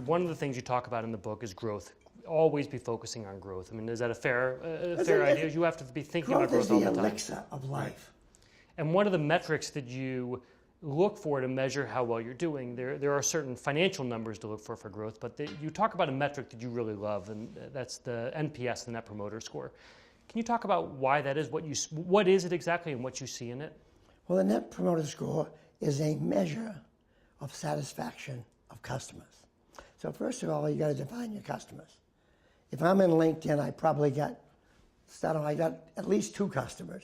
one of the things you talk about in the book is growth. Always be focusing on growth. I mean, is that a fair idea? You have to be thinking about growth all the time. Growth is the elixir of life. And one of the metrics that you look for to measure how well you're doing, there are certain financial numbers to look for growth, but you talk about a metric that you really love, and that's the NPS, the Net Promoter Score. Can you talk about why that is, what is it exactly, and what you see in it? Well, the Net Promoter Score is a measure of satisfaction of customers. So first of all, you got to define your customers. If I'm in LinkedIn, I got at least 2 customers.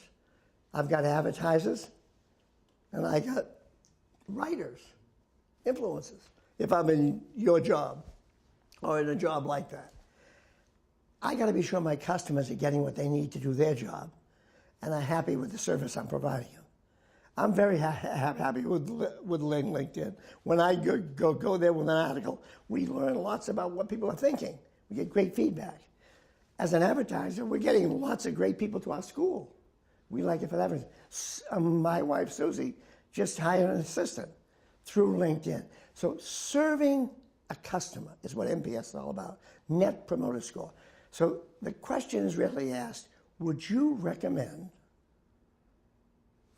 I've got advertisers, and I got writers, influencers, if I'm in your job or in a job like that. I got to be sure my customers are getting what they need to do their job and are happy with the service I'm providing them. I'm very happy with LinkedIn. When I go there with an article, we learn lots about what people are thinking. We get great feedback. As an advertiser, we're getting lots of great people to our school. We like it for that. My wife, Susie, just hired an assistant through LinkedIn. So serving a customer is what NPS is all about, Net Promoter Score. So the question is really asked, would you recommend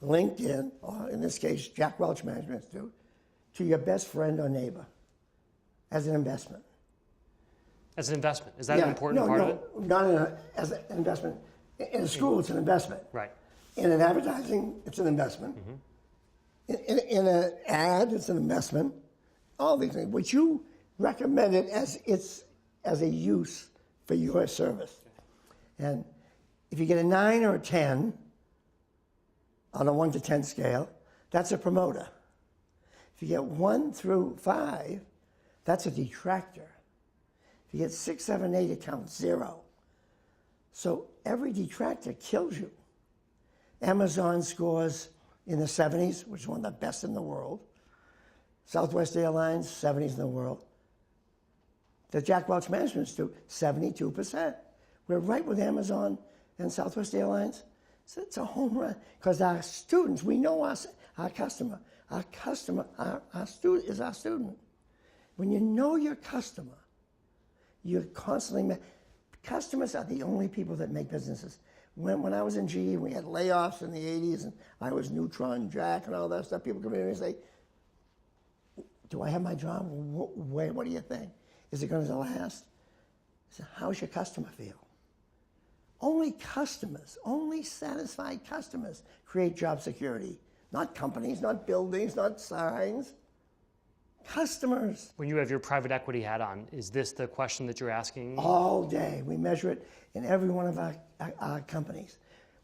LinkedIn, or in this case, Jack Welch Management Institute, to your best friend or neighbor as an investment? As an investment? Is that an important part of it? Not as an investment. In a school, it's an investment. Right. In an advertising, it's an investment. Mm-hmm. In an ad, it's an investment. All these things. Would you recommend it as a use for your service? And if you get a 9 or a 10 on a 1 to 10 scale, that's a promoter. If you get 1 through 5, that's a detractor. If you get 6, 7, 8, it counts 0. So every detractor kills you. Amazon scores in the 70s, which is one of the best in the world. Southwest Airlines, 70s in the world. The Jack Welch Management Institute, 72%. We're right with Amazon and Southwest Airlines. So it's a home run. Because our students, we know our customer. Our customer, our student is our student. When you know your customer, you're constantly... Customers are the only people that make businesses. When I was in GE, we had layoffs in the 80s, and I was Neutron Jack and all that stuff. People come in and say, do I have my job? What do you think? Is it going to last? I said, how's your customer feel? Only customers, only satisfied customers create job security. Not companies, not buildings, not signs. Customers. When you have your private equity hat on, is this the question that you're asking? All day. We measure it in every one of our companies.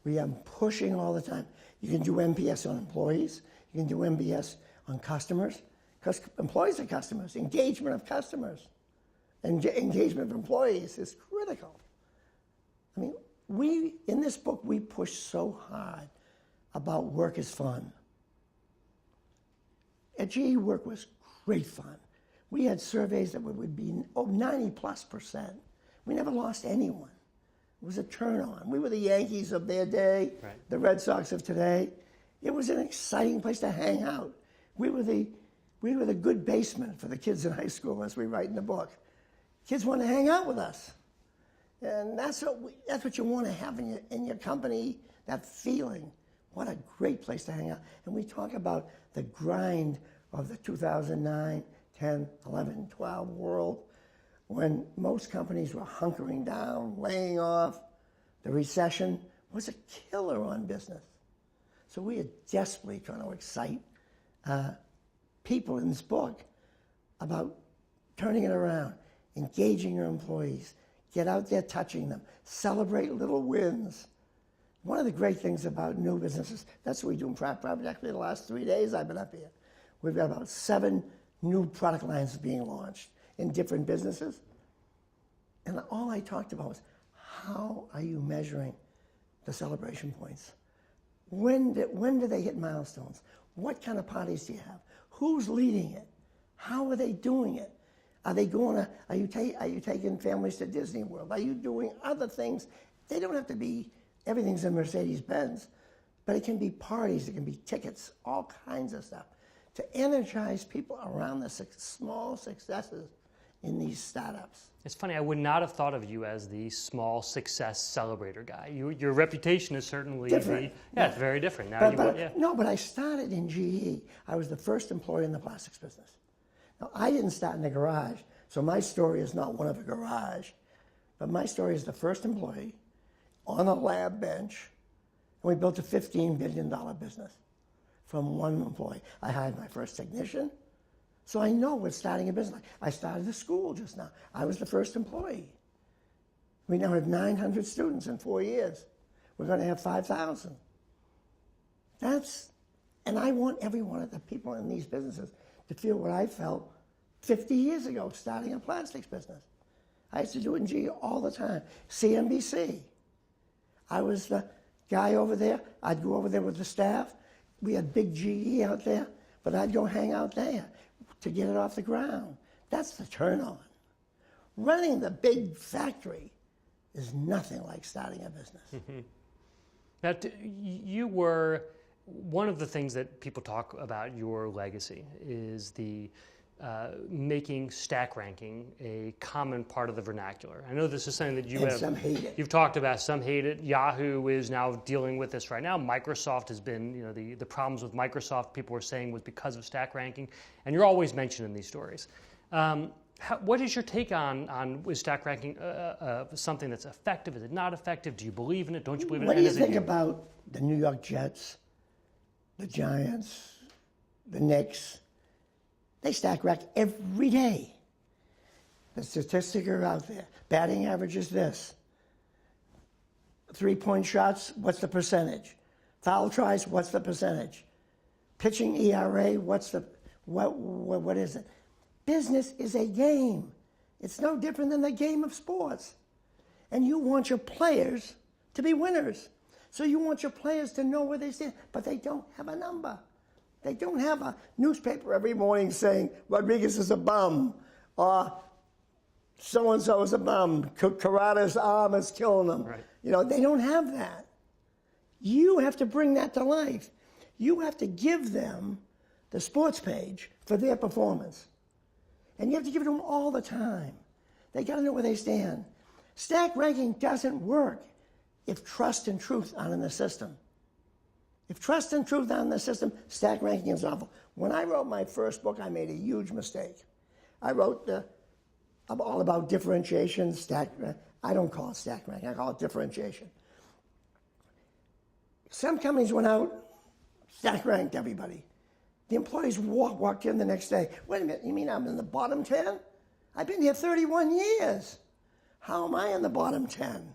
We are pushing all the time. You can do NPS on employees. You can do NPS on customers. Because employees are customers. Engagement of customers and engagement of employees is critical. I mean, in this book, we push so hard about work is fun. At GE, work was great fun. We had surveys that would be 90+%. We never lost anyone. It was a turn on. We were the Yankees of their day, right. The Red Sox of today. It was an exciting place to hang out. We were the good basement for the kids in high school, as we write in the book. Kids want to hang out with us. And that's what you want to have in your company, that feeling. What a great place to hang out. And we talk about the grind of the 2009, 10, 11, 12 world, when most companies were hunkering down, laying off. The recession was a killer on business. So we are desperately trying to excite people in this book about turning it around, engaging your employees, get out there touching them, celebrate little wins. One of the great things about new businesses, that's what we do in private equity the last 3 days I've been up here. We've got about 7 new product lines being launched in different businesses. And all I talked about was, how are you measuring the celebration points? When do they hit milestones? What kind of parties do you have? Who's leading it? How are they doing it? Are you taking families to Disney World? Are you doing other things? They don't have to be, everything's a Mercedes-Benz, but it can be parties, it can be tickets, all kinds of stuff, to energize people around the small successes in these startups. It's funny, I would not have thought of you as the small success celebrator guy. Your reputation is certainly Different. It's very different. Now No, but I started in GE. I was the first employee in the plastics business. Now, I didn't start in the garage, so my story is not one of a garage, but my story is the first employee on a lab bench, and we built a $15 billion business from one employee. I hired my first technician, so I know what starting a business like. I started a school just now. I was the first employee. We now have 900 students in 4 years. We're going to have 5,000. And I want every one of the people in these businesses to feel what I felt 50 years ago starting a plastics business. I used to do it in GE all the time. CNBC. I was the guy over there. I'd go over there with the staff. We had big GE out there, but I'd go hang out there to get it off the ground. That's the turn on. Running the big factory is nothing like starting a business. Mm-hmm. Now, you were, one of the things that people talk about your legacy is the making stack ranking a common part of the vernacular. I know this is something that Some hate it. You've talked about. Some hate it. Yahoo is now dealing with this right now. Microsoft has been, the problems with Microsoft, people were saying, was because of stack ranking, and you're always mentioned in these stories. What is your take on is stack ranking something that's effective? Is it not effective? Do you believe in it? Don't you believe in it? What do you think about the New York Jets, the Giants, the Knicks? They stack rank every day. The statistics are out there. Batting average is this. 3-point shots, what's the percentage? Foul tries, what's the percentage? Pitching ERA, what is it? Business is a game. It's no different than the game of sports. And you want your players to be winners. So you want your players to know where they stand, but they don't have a number. They don't have a newspaper every morning saying Rodriguez is a bum or so-and-so is a bum. Karada's arm is killing them. Right. They don't have that. You have to bring that to life. You have to give them the sports page for their performance. And you have to give it to them all the time. They got to know where they stand. Stack ranking doesn't work if trust and truth aren't in the system. If trust and truth aren't in the system, stack ranking is awful. When I wrote my first book, I made a huge mistake. I wrote all about differentiation, I don't call it stack ranking, I call it differentiation. Some companies went out, stack ranked everybody. The employees walked in the next day. Wait a minute, you mean I'm in the bottom 10? I've been here 31 years. How am I in the bottom 10?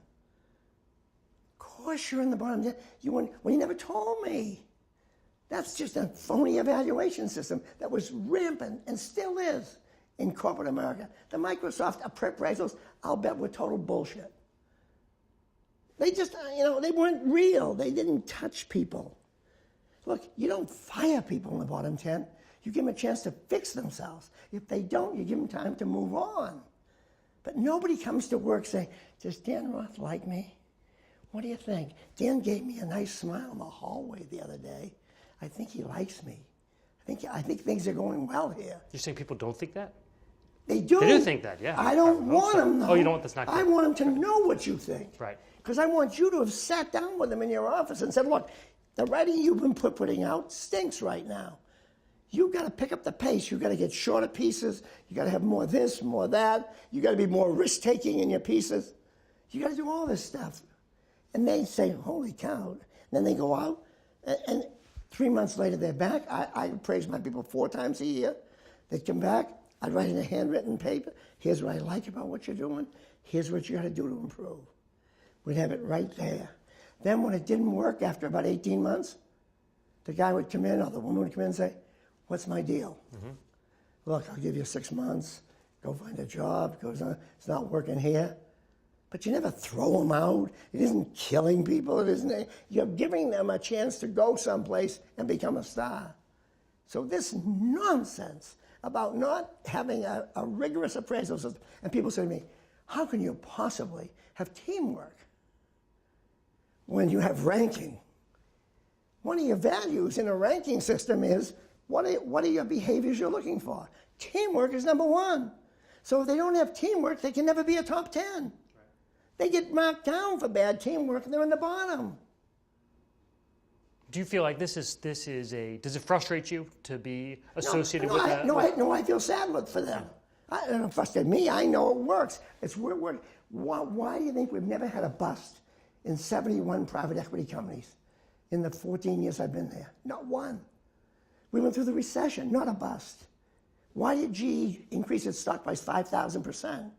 Of course you're in the bottom 10. You never told me. That's just a phony evaluation system that was rampant and still is in corporate America. The Microsoft appraisals, I'll bet, were total bullshit. They just, they weren't real. They didn't touch people. Look, you don't fire people in the bottom 10. You give them a chance to fix themselves. If they don't, you give them time to move on. But nobody comes to work saying, does Dan Roth like me? What do you think? Dan gave me a nice smile in the hallway the other day. I think he likes me. I think things are going well here. You're saying people don't think that? They do. They do think that, yeah. I don't want them, though. Oh, you don't want that's not good. I want them to know what you think. Right. Because I want you to have sat down with them in your office and said, look, the writing you've been putting out stinks right now. You've got to pick up the pace. You've got to get shorter pieces. You've got to have more this, more that. You've got to be more risk-taking in your pieces. You've got to do all this stuff. And they say, holy cow. And then they go out, and 3 months later they're back. I praise my people 4 times a year. They come back. I'd write in a handwritten paper. Here's what I like about what you're doing. Here's what you got to do to improve. We'd have it right there. Then when it didn't work after about 18 months, the guy would come in or the woman would come in and say, what's my deal? Mm-hmm. Look, I'll give you 6 months. Go find a job. It's not working here. But you never throw them out. It isn't killing people. It isn't. You're giving them a chance to go someplace and become a star. So this nonsense about not having a rigorous appraisal system, and people say to me, how can you possibly have teamwork when you have ranking? One of your values in a ranking system is what are your behaviors you're looking for? Teamwork is number 1. So if they don't have teamwork, they can never be a top 10. Right. They get marked down for bad teamwork, and they're in the bottom. Do you feel like this is does it frustrate you to be associated with that? No, I feel sad for them. It don't frustrate me. I know it works. Why do you think we've never had a bust in 71 private equity companies in the 14 years I've been there? Not one. We went through the recession, not a bust. Why did GE increase its stock price 5,000%?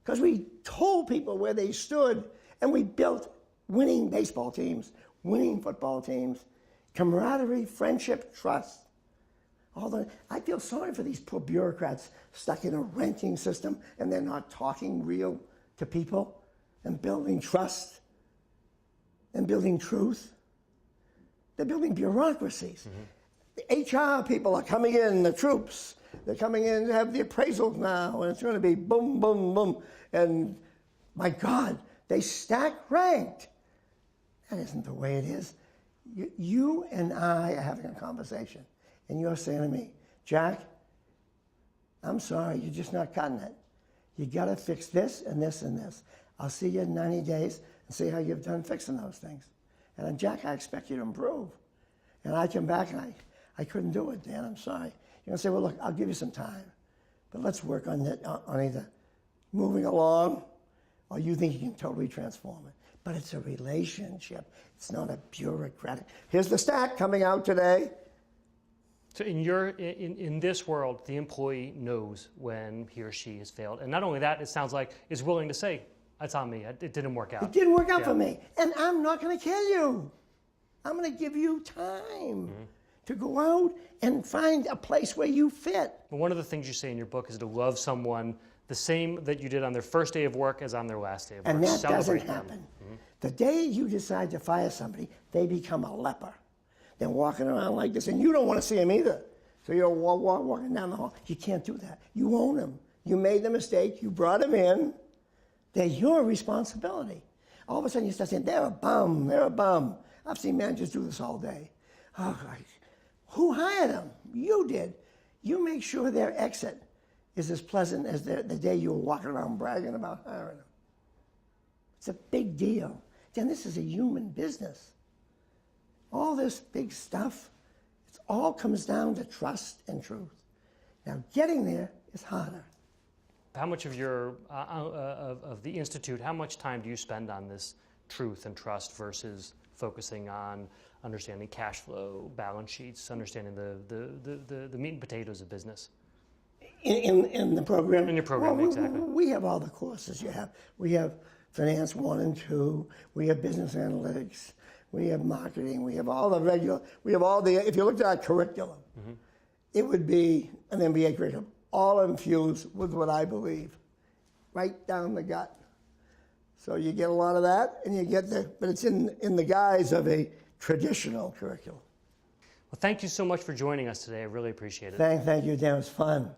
Because we told people where they stood, and we built winning baseball teams, winning football teams, camaraderie, friendship, trust. I feel sorry for these poor bureaucrats stuck in a ranking system, and they're not talking real to people and building trust and building truth. They're building bureaucracies. The HR people are coming in, the troops. They're coming in to have the appraisals now, and it's going to be boom, boom, boom. And my God, they stack ranked. That isn't the way it is. You and I are having a conversation, and you're saying to me, Jack, I'm sorry, you're just not cutting it. You got to fix this and this and this. I'll see you in 90 days and see how you've done fixing those things. And Jack, I expect you to improve. And I come back and I couldn't do it, Dan, I'm sorry. You're going to say, well, look, I'll give you some time, but let's work on either moving along or you think you can totally transform it. But it's a relationship. It's not a bureaucratic. Here's the stack coming out today. So in this world, the employee knows when he or she has failed. And not only that, it sounds like is willing to say, that's on me. It didn't work out. It didn't work out for me. And I'm not going to kill you. I'm going to give you time to go out and find a place where you fit. Well, one of the things you say in your book is to love someone the same that you did on their first day of work as on their last day of work. And that Celebrate doesn't happen. The day you decide to fire somebody, they become a leper. They're walking around like this, and you don't want to see them either. So you're walking down the hall. You can't do that. You own them. You made the mistake. You brought them in. They're your responsibility. All of a sudden you start saying, they're a bum, they're a bum. I've seen managers do this all day. Oh, God. Who hired them? You did. You make sure their exit is as pleasant as the day you were walking around bragging about hiring them. It's a big deal. Dan, this is a human business. All this big stuff, it all comes down to trust and truth. Now, getting there is harder. How much of your of the Institute, how much time do you spend on this truth and trust versus focusing on understanding cash flow, balance sheets, understanding the meat and potatoes of business? In the program? In your program, well, exactly. We have all the courses you have. We have Finance 1 and 2. We have Business Analytics. We have Marketing. We have all the regular, if you looked at our curriculum, it would be an MBA curriculum, all infused with what I believe, right down the gut. So you get a lot of that, and you get but it's in the guise of a traditional curriculum. Well, thank you so much for joining us today. I really appreciate it. Thank you, Dan. It was fun.